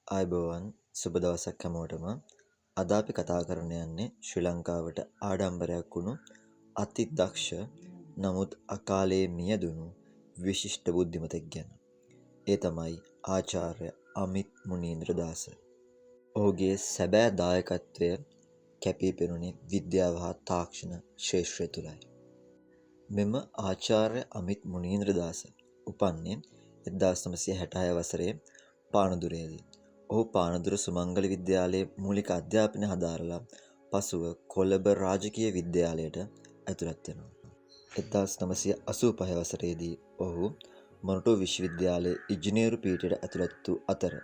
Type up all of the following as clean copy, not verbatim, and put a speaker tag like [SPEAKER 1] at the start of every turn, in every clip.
[SPEAKER 1] ආයුබෝවන් සුබ දවසක් හැමෝටම. අද අපි කතා කරන්න යන්නේ ශ්‍රී ලංකාවට ආඩම්බරයක් වුණු අති දක්ෂ නමුත් අකාලයේ මියදුණු විශිෂ්ට බුද්ධිමතෙක් ගැන. ඒ තමයි ආචාර්ය අමිත් මුනීන්ද්‍රදාස. ඔහුගේ සැබෑ දායකත්වය කැපී පෙනුනේ විද්‍යාව හා තාක්ෂණ ක්ෂේත්‍රය තුළයි. මෙම ආචාර්ය අමිත් මුනීන්ද්‍රදාස උපන්නේ 1966 වසරේ පානදුරේදී. ඔහු පානදුර සුමංගල විද්‍යාලයේ මූලික අධ්‍යාපනය හදාරලා පසුව කොළඹ රාජකීය විද්‍යාලයට ඇතුළත් වෙනවා. 1985 වසරේදී ඔහු මොරටු විශ්වවිද්‍යාලයේ ඉංජිනේරු පීඨයට ඇතුළත් වූ අතර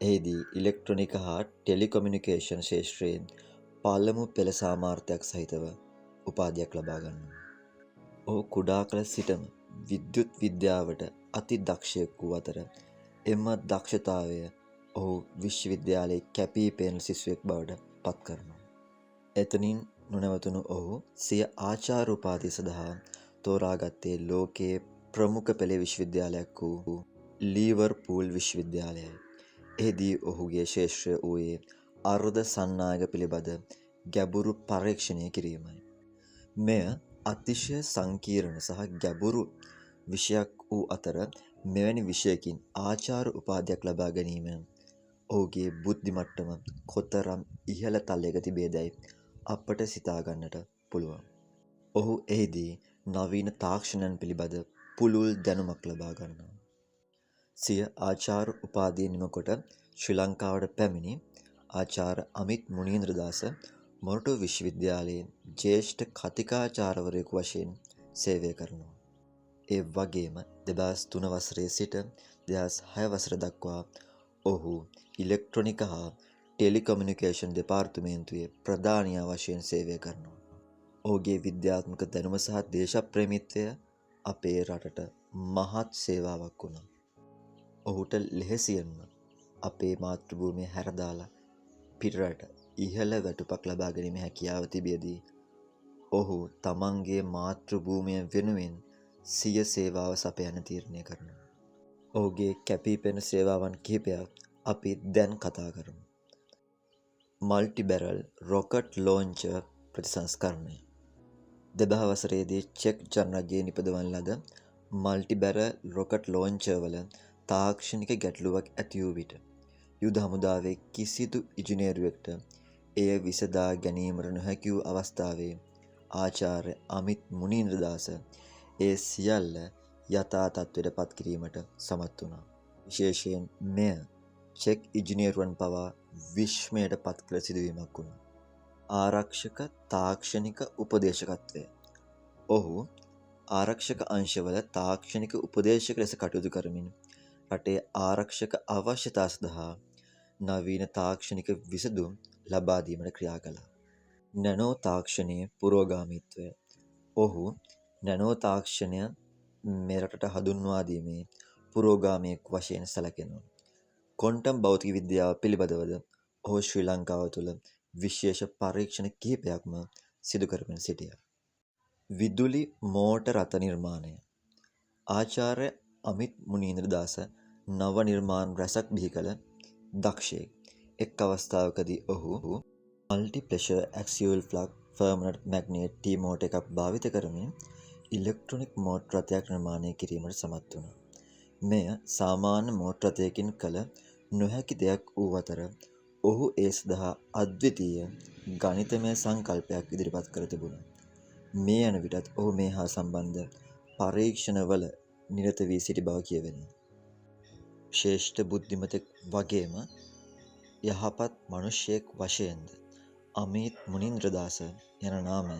[SPEAKER 1] එහිදී ඉලෙක්ට්‍රොනික හා ටෙලිකොමියුනිකේෂන් ක්ෂේත්‍රයේ පළමු පෙළ සාමාර්ථයක් සහිතව උපාධියක් ලබා ගන්නවා. ඔහු කුඩා කල සිටම විද්‍යුත් විද්‍යාවට අති දක්ෂයෙක් වූ අතර එම දක්ෂතාවය ඔහු විශ්වවිද්‍යාලයේ කැපී පෙනෙන සිසුවෙක් බවට පත් කරනවා. එතනින් නොනවතුණු ඔහු සිය ආචාර්ය උපාධිය සඳහා තෝරාගත්තේ ලෝකයේ ප්‍රමුඛ පෙළේ විශ්වවිද්‍යාලයක් වූ ලීවර්පූල් විශ්වවිද්‍යාලයයි. එහිදී ඔහුගේ ශේෂ්ත්‍රය වූයේ අර්ධ සන්නායක පිළිබඳ ගැඹුරු පරීක්ෂණය කිරීමයි. මෙය අතිශය සංකීර්ණ සහ ගැඹුරු විෂයක් වූ අතර මෙවැනි විෂයකින් ආචාර්ය උපාධියක් ලබා ගැනීම ඔහුගේ බුද්ධි මට්ටම කොතරම් ඉහළ තලයක තිබේදැයි අපට සිතා ගන්නට පුළුවන්. ඔහු එහිදී නවීන තාක්ෂණයන් පිළිබඳ පුළුල් දැනුමක් ලබා ගන්නවා. සිය ආචාර්ය උපාධිය නිමකොට ශ්‍රී ලංකාවට පැමිණි ආචාර්ය අමිත් මුනීන්ද්‍රදාස මොරටු විශ්වවිද්‍යාලයේ ජ්‍යෙෂ්ඨ කතිකාචාර්යවරයෙකු වශයෙන් සේවය කරනවා. ඒ වගේම 2003 වසරේ සිට 2006 වසර දක්වා ඔහු ඉලෙක්ට්‍රොනික හා ටෙලිකොමියුනිකේෂන් දෙපාර්තමේන්තුවේ ප්‍රධානියා වශයෙන් සේවය කරනවා. ඔහුගේ විද්‍යාත්මක දැනුම සහ දේශප්‍රේමීත්වය අපේ රටට මහත් සේවාවක් වුණා. ඔහුට ලෙහෙසියෙන්ම අපේ මාතෘභූමිය හැරදාලා පිටරට ඉහළ වැටුපක් ලබා ගැනීම හැකියාව තිබියදී ඔහු තමන්ගේ මාතෘභූමිය වෙනුවෙන් සිය සේවාව සපයන්න තීරණය කරනවා. ඔහුගේ කැපීපෙනෙන සේවාවන් කිහිපයක් අපි දැන් කතා කරමු. මල්ටි බැරල් රොකට් ලෝන්චර් ප්‍රතිසංස්කරණය. 2000 වසරේදී චෙක් ජනරජයේ නිපදවන ලද මල්ටි බැරල් රොකට් ලෝන්චර් වල තාක්ෂණික ගැටලුවක් ඇති වූ විට යුද හමුදාවේ කිසිදු ඉංජිනේරුවෙකුට එය විසඳා ගැනීමට නොහැකි වූ අවස්ථාවේ ආචාර්ය අමිත් මුනීන්ද්‍රදාස ඒ සියල්ල යථා තත්ත්වයට පත් කිරීමට සමත් වුණා. විශේෂයෙන් මෙය චෙක් ඉංජිනේරුවන් පවා විස්මයට පත් කළ සිදුවීමක් වුණා. ආරක්ෂක තාක්ෂණික උපදේශකත්වය. ඔහු ආරක්ෂක අංශවල තාක්ෂණික උපදේශක ලෙස කටයුතු කරමින් රටේ ආරක්ෂක අවශ්‍යතා සඳහා නවීන තාක්ෂණික විසඳුම් ලබා දීමට ක්‍රියා කළා. නැනෝ තාක්ෂණයේ පුරෝගාමීත්වය. ඔහු නැනෝ තාක්ෂණය මෙරටට හඳුන්වා දීමේ පුරෝගාමියෙක් වශයෙන් සැලකෙනවා. ක්වොන්ටම් භෞතික විද්‍යාව පිළිබඳවද ඔහු ශ්‍රී ලංකාව තුළ විශේෂ පරීක්ෂණ කිහිපයක්ම සිදු කරමින් සිටියා. විදුලි මෝටර රථ නිර්මාණය. ආචාර්ය අමිත් මුනීන්ද්‍රදාස නව නිර්මාණ රැසක් බිහි කළ දක්ෂයෙක්. එක් අවස්ථාවකදී ඔහු multi pressure axial flux permanent magnet T motor එකක් භාවිත කරමින් ඉලෙක්ට්‍රොනික මෝටර රථයක් නිර්මාණය කිරීමට සමත් වුණා. මෙය සාමාන්‍ය මෝටර රථයකින් කළ නොහැකි දෙයක් වූ අතර ඔහු ඒ සඳහා අද්විතීය ගණිතමය සංකල්පයක් ඉදිරිපත් කර තිබුණා. මේ යන විටත් ඔහු මේ හා සම්බන්ධ පරීක්ෂණවල නිරත වී සිටි බව කියවෙනවා. ශ්‍රේෂ්ඨ බුද්ධිමතෙක් වගේම යහපත් මිනිසෙක් වශයෙන්ද අමිත් මුනීන්ද්‍රදාස යන නාමය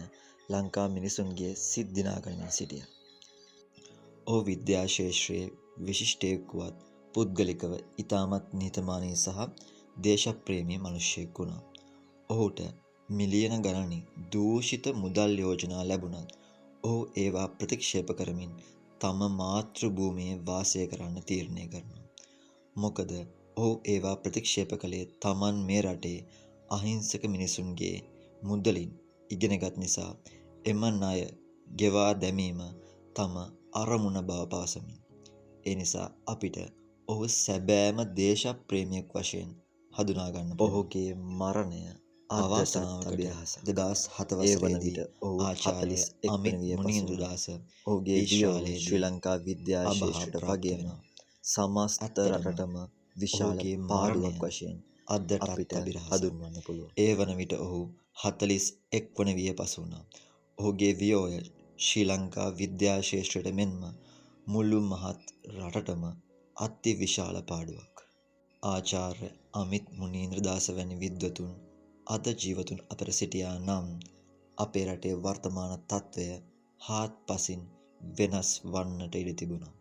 [SPEAKER 1] ලංකා මිනිසුන්ගේ සිත් දිනා ගනිමින් සිටියා. ඔහු විද්‍යා ශාස්ත්‍රයේ විශිෂ්ටයෙක් වුවත් පුද්ගලිකව ඉතාමත් නිහතමානී සහ දේශප්‍රේමී මිනිසෙක් වුණා. ඔහුට මිලියන ගණනින් දූෂිත මුදල් යෝජනා ලැබුණත් ඔහු ඒවා ප්‍රතික්ෂේප කරමින් තම මාතෘභූමියේ වාසය කරන්න තීරණය කරනවා. මොකද ඔහු ඒවා ප්‍රතික්ෂේප කළේ තමන් මේ රටේ අහිංසක මිනිසුන්ගේ මුදලින් ඉගෙනගත් නිසා එම ණය ගෙවා දැමීම තම අරමුණ බව පවසමින්. ඒ නිසා අපිට ඔහු සැබෑම දේශප්‍රේමියෙක් වශයෙන් හඳුනා ගන්න පුළුවන්. ඔහුගේ මරණය අවාසනාවකට 2007 වසරේදී ආචාර්ය අමිත් මුනිඳුදාස ඔහුගේ විශාලයේ ශ්‍රී ලංකා විද්‍යා ශාස්ත්‍රයට වගේම සමස්ත රටටම විශාල පාඩුවක් වශයෙන් අපිට හඳුන්වන්න පුළුවන්. ඒ වන විට ඔහු 41 වන විය පසු වුණා. ඔහුගේ වියෝය ශ්‍රී ලංකා විද්‍යා ශාස්ත්‍රයට මෙන්ම මුළු මහත් රටටම අති විශාල පාඩුවක්. ආචාර්ය අමිත් මුනීන්ද්‍රදාස වැනි විද්වතුන් අද ජීවතුන් අතර සිටියා නම් අපේ රටේ වර්තමාන තත්ත්වය හාත්පසින් වෙනස් වන්නට ඉඩ තිබුණා.